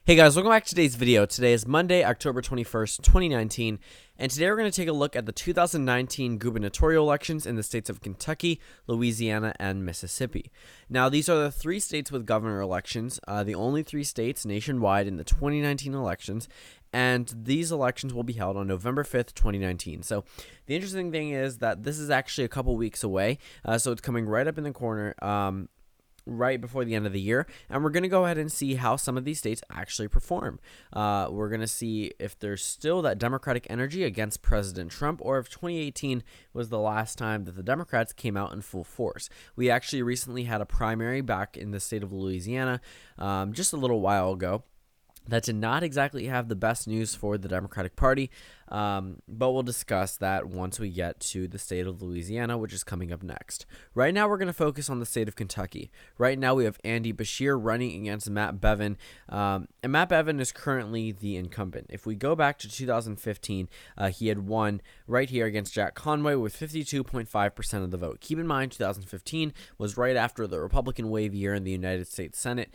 Hey guys, welcome back to today's video. Today is Monday, October 21st, 2019, and today we're going to take a look at the 2019 gubernatorial elections in the states of Kentucky, Louisiana, and Mississippi. Now, these are the three states with governor elections, the only three states nationwide in the 2019 elections, and these elections will be held on November 5th, 2019. So the interesting thing is that this is actually a couple weeks away, so it's coming right up in the corner, right before the end of the year, and we're going to go ahead and see how some of these states actually perform. We're going to see if there's still that Democratic energy against President Trump, or if 2018 was the last time that the Democrats came out in full force. We actually recently had a primary back in the state of Louisiana just a little while ago. That did not exactly have the best news for the Democratic Party, but we'll discuss that once we get to the state of Louisiana, which is coming up next. Right now, we're going to focus on the state of Kentucky. Right now, we have Andy Beshear running against Matt Bevin, and Matt Bevin is currently the incumbent. If we go back to 2015, he had won right here against Jack Conway with 52.5% of the vote. Keep in mind, 2015 was right after the Republican wave year in the United States Senate,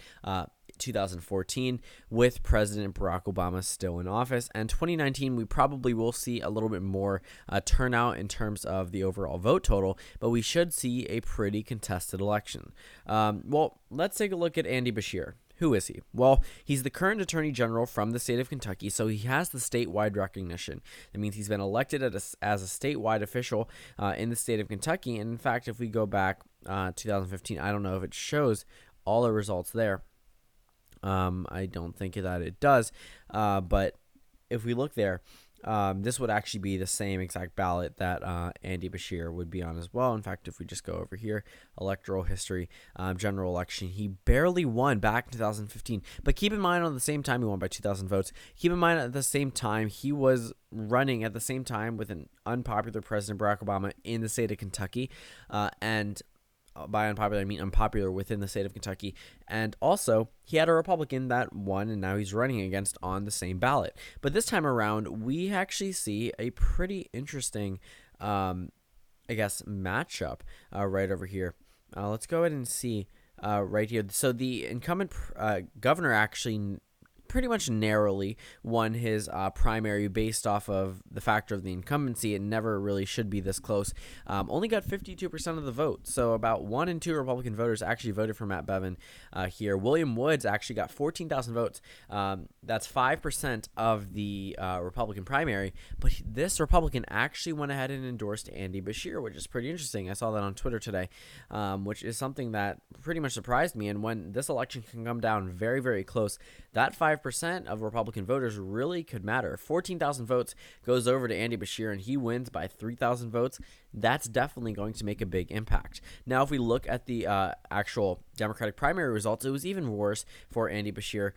2014, with President Barack Obama still in office, and 2019 we probably will see a little bit more turnout in terms of the overall vote total, but we should see a pretty contested election. Well, let's take a look at Andy Beshear. Who is he? Well, he's the current Attorney General from the state of Kentucky, so he has the statewide recognition. That means he's been elected as a statewide official in the state of Kentucky, and in fact, if we go back 2015, I don't know if it shows all the results there. I don't think that it does, but if we look there, this would actually be the same exact ballot that Andy Beshear would be on as well. In fact, if we just go over here, electoral history, general election, he barely won back in 2015. But keep in mind, on the same time, he won by 2,000 votes. Keep in mind, at the same time, he was running at the same time with an unpopular President Barack Obama in the state of Kentucky, and by unpopular, I mean unpopular within the state of Kentucky. And also, he had a Republican that won, and now he's running against on the same ballot. But this time around, we actually see a pretty interesting, matchup right over here. Let's go ahead and see right here. So the incumbent governor actually pretty much narrowly won his primary based off of the factor of the incumbency. It never really should be this close. Only got 52% of the vote, so about 1 in 2 Republican voters actually voted for Matt Bevin here. William Woods actually got 14,000 votes. That's 5% of the Republican primary, but this Republican actually went ahead and endorsed Andy Beshear, which is pretty interesting. I saw that on Twitter today, which is something that pretty much surprised me. And when this election can come down very, very close, that 5% of Republican voters really could matter. 14,000 votes goes over to Andy Beshear, and he wins by 3,000 votes. That's definitely going to make a big impact. Now, if we look at the actual Democratic primary results, it was even worse for Andy Beshear.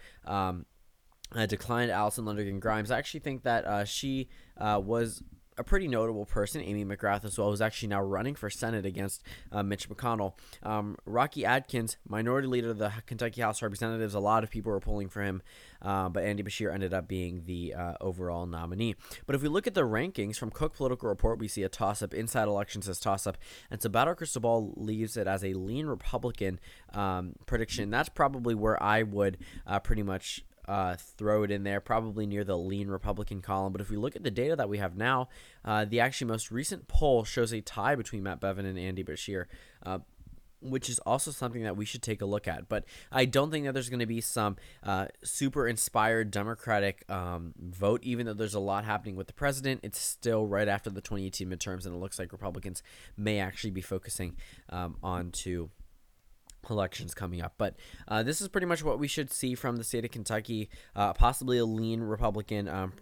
Declined Allison Lundergan Grimes. I actually think that she was a pretty notable person. Amy McGrath as well, who's actually now running for Senate against Mitch McConnell. Rocky Adkins, minority leader of the Kentucky House of Representatives, a lot of people were pulling for him, but Andy Beshear ended up being the overall nominee. But if we look at the rankings from Cook Political Report, we see a toss-up. Inside Election says toss-up, and so Battle Crystal Ball leaves it as a lean Republican prediction. That's probably where I would pretty much throw it in there, probably near the lean Republican column. But if we look at the data that we have now, the actually most recent poll shows a tie between Matt Bevin and Andy Beshear, which is also something that we should take a look at. But I don't think that there's going to be some super inspired Democratic vote, even though there's a lot happening with the president. It's still right after the 2018 midterms, and it looks like Republicans may actually be focusing onto elections coming up. But this is pretty much what we should see from the state of Kentucky, possibly a lean Republican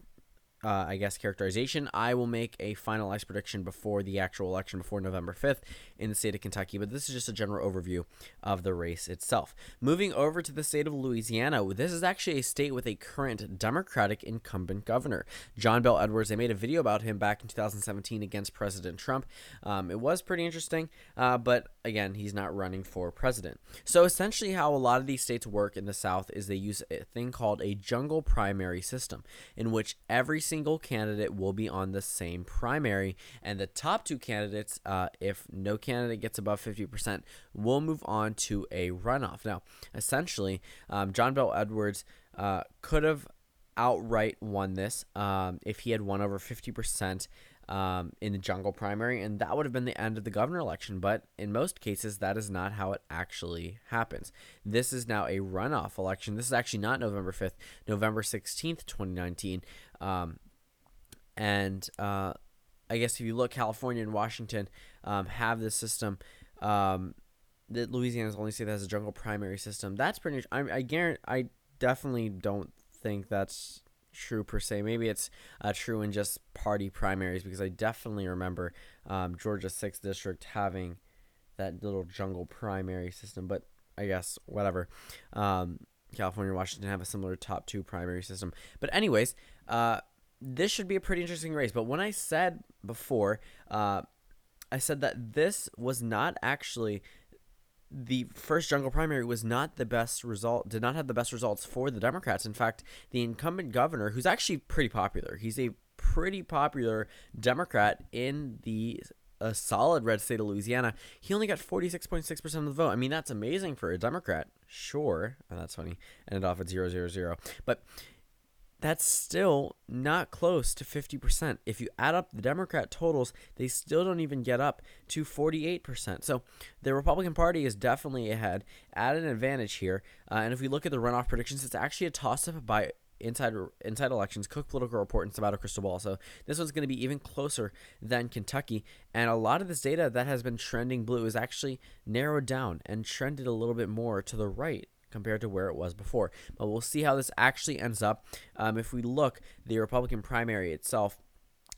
characterization. I will make a finalized prediction before the actual election, before November 5th in the state of Kentucky, but this is just a general overview of the race itself. Moving over to the state of Louisiana, this is actually a state with a current Democratic incumbent governor, John Bel Edwards. I made a video about him back in 2017 against President Trump. It was pretty interesting, but again, he's not running for president. So essentially how a lot of these states work in the South is they use a thing called a jungle primary system, in which every single candidate will be on the same primary, and the top two candidates, if no candidate gets above 50%, will move on to a runoff. Now, essentially, John Bel Edwards could have outright won this if he had won over 50% in the jungle primary, and that would have been the end of the governor election. But in most cases, that is not how it actually happens. This is now a runoff election. This is actually not November 5th, November 16th, 2019. I guess if you look, California and Washington have this system. That Louisiana is the only state that has a jungle primary system. That's pretty much, I definitely don't think that's true per se. Maybe it's true in just party primaries, because I definitely remember Georgia's 6th district having that little jungle primary system. But I guess whatever. California and Washington have a similar top two primary system. But anyways, this should be a pretty interesting race. But when I said before, I said that this was not actually the first jungle primary was not the best result, did not have the best results for the Democrats. In fact, the incumbent governor, who's actually pretty popular, he's a pretty popular Democrat in the solid red state of Louisiana, he only got 46.6% of the vote. I mean, that's amazing for a Democrat. Sure. Oh, that's funny. Ended off at 000. But that's still not close to 50%. If you add up the Democrat totals, they still don't even get up to 48%. So the Republican Party is definitely ahead, at an advantage here. And if we look at the runoff predictions, it's actually a toss-up by Inside Elections, Cook Political Report, and Sabato Crystal Ball. So this one's going to be even closer than Kentucky. And a lot of this data that has been trending blue is actually narrowed down and trended a little bit more to the right compared to where it was before. But we'll see how this actually ends up. If we look, the Republican primary itself,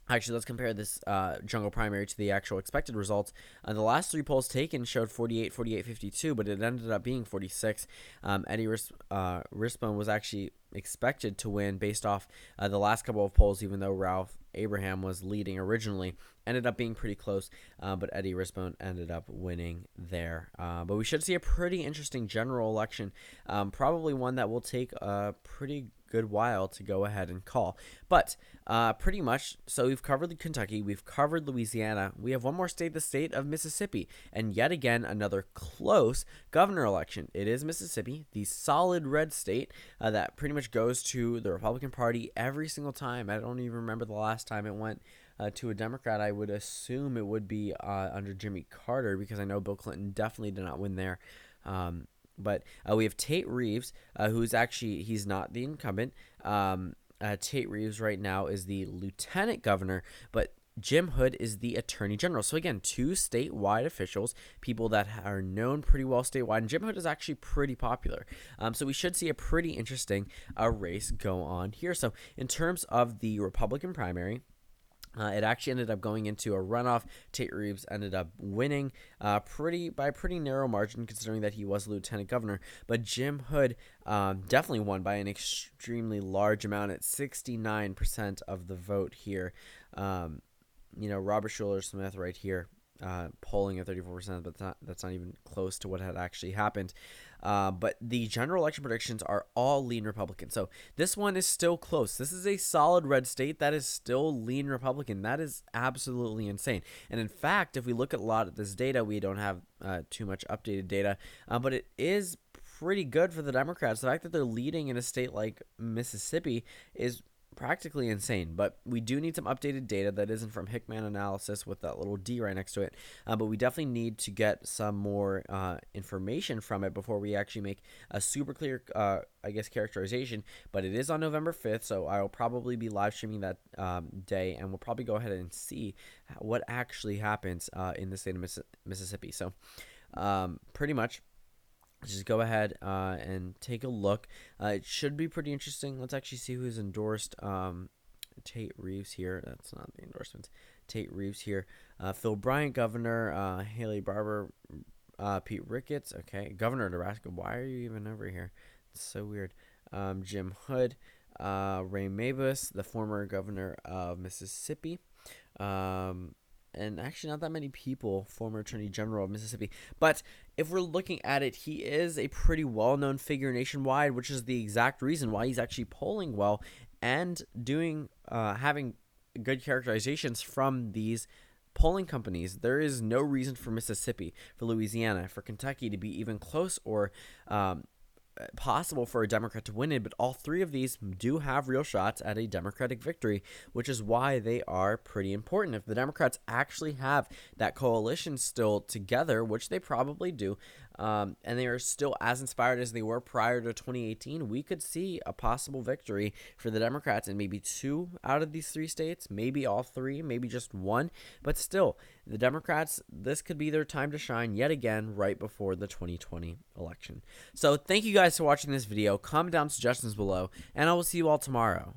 actually, let's compare this jungle primary to the actual expected results. The last three polls taken showed 48, 48, 52, but it ended up being 46. Eddie Rispone was actually expected to win based off the last couple of polls, even though Ralph Abraham was leading originally. Ended up being pretty close, but Eddie Rispone ended up winning there. But we should see a pretty interesting general election, probably one that will take a pretty good while to go ahead and call. But pretty much, so we've covered Kentucky, we've covered Louisiana, we have one more state, the state of Mississippi, and yet again another close governor election. It is Mississippi, the solid red state that pretty much goes to the Republican Party every single time. I don't even remember the last time it went to a Democrat. I would assume it would be under Jimmy Carter, because I know Bill Clinton definitely did not win there. But we have Tate Reeves, who's actually, he's not the incumbent. Tate Reeves right now is the lieutenant governor, but Jim Hood is the attorney general. So again, two statewide officials, people that are known pretty well statewide, and Jim Hood is actually pretty popular. So we should see a pretty interesting race go on here. So in terms of the Republican primary, it actually ended up going into a runoff. Tate Reeves ended up winning by a pretty narrow margin, considering that he was lieutenant governor. But Jim Hood definitely won by an extremely large amount at 69% of the vote here. Robert Schuller Smith right here polling at 34%, but that's not even close to what had actually happened. But the general election predictions are all lean Republican. So this one is still close. This is a solid red state that is still lean Republican. That is absolutely insane. And in fact, if we look at a lot of this data, we don't have too much updated data, but it is pretty good for the Democrats. The fact that they're leading in a state like Mississippi is practically insane. But we do need some updated data that isn't from Hickman analysis with that little D right next to it. But we definitely need to get some more information from it before we actually make a super clear, characterization. But it is on November 5th, so I will probably be live streaming that day, and we'll probably go ahead and see what actually happens in the state of Mississippi. So pretty much, just go ahead and take a look. It should be pretty interesting. Let's actually see who's endorsed Tate Reeves here. That's not the endorsement. Tate Reeves here. Phil Bryant, Governor. Haley Barbour, Pete Ricketts. Okay, Governor of Nebraska. Why are you even over here? It's so weird. Jim Hood. Ray Mabus, the former governor of Mississippi. And actually not that many people, former Attorney General of Mississippi. But if we're looking at it, he is a pretty well-known figure nationwide, which is the exact reason why he's actually polling well and doing having good characterizations from these polling companies. There is no reason for Mississippi, for Louisiana, for Kentucky to be even close or possible for a Democrat to win it, but all three of these do have real shots at a Democratic victory, which is why they are pretty important. If the Democrats actually have that coalition still together, which they probably do, and they are still as inspired as they were prior to 2018, we could see a possible victory for the Democrats in maybe 2 out of these 3 states, maybe all 3, maybe just 1, but still, the Democrats, this could be their time to shine yet again right before the 2020 election. So thank you guys for watching this video. Comment down suggestions below, and I will see you all tomorrow.